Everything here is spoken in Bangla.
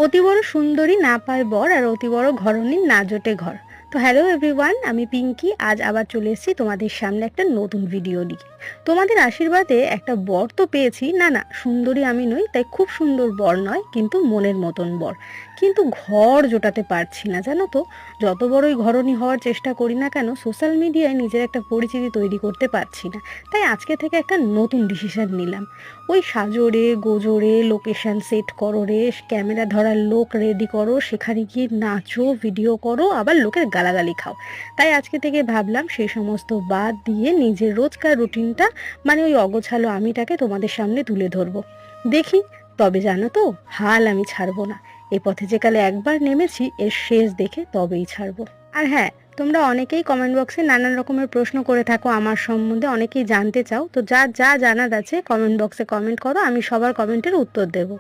অতি বড় সুন্দরী না পায় বর আর অতি বড় ঘরণীর না জোটে ঘর। তো হ্যালো এভরিওয়ান, আমি পিঙ্কি। আজ আবার চলে এসেছি তোমাদের সামনে একটা নতুন ভিডিও নিয়ে। তোমাদের আশীর্বাদে একটা বর তো পেয়েছি, না সুন্দরী আমি নই, তাই খুব সুন্দর বর নয়, কিন্তু মনের মতন বর। কিন্তু ঘর জোটাতে পারছি না, জানো তো। যত বড়ই ঘরণী হওয়ার চেষ্টা করি না কেন, সোশ্যাল মিডিয়ায় নিজের একটা পরিচিতি তৈরি করতে পারছি না। তাই আজকে থেকে একটা নতুন ডিসিশন নিলাম। ওই সাজরে গোজরে লোকেশন সেট করো রে, ক্যামেরা ধরার লোক রেডি করো, সেখানে গিয়ে নাচো, ভিডিও করো, আবার লোকের গালাগালি খাও। তাই আজকে থেকে ভাবলাম সেই সমস্ত বাদ দিয়ে নিজের রোজকার রুটিনটা, মানে ওই অগোছালো আমিটাকে তোমাদের সামনে তুলে ধরবো। দেখি, তবে জানো তো, হাল আমি ছাড়বো না। এ পথে যে কালে একবার নেমেছি, এর শেষ দেখে তবেই ছাড়বো। আর হ্যাঁ, তোমরা অনেকেই কমেন্ট বক্সে নানান রকমের প্রশ্ন করে থাকো আমার সম্বন্ধে, অনেকেই জানতে চাও। তো যা যা জানার আছে কমেন্ট বক্সে কমেন্ট করো, আমি সবার কমেন্টের উত্তর দেবো।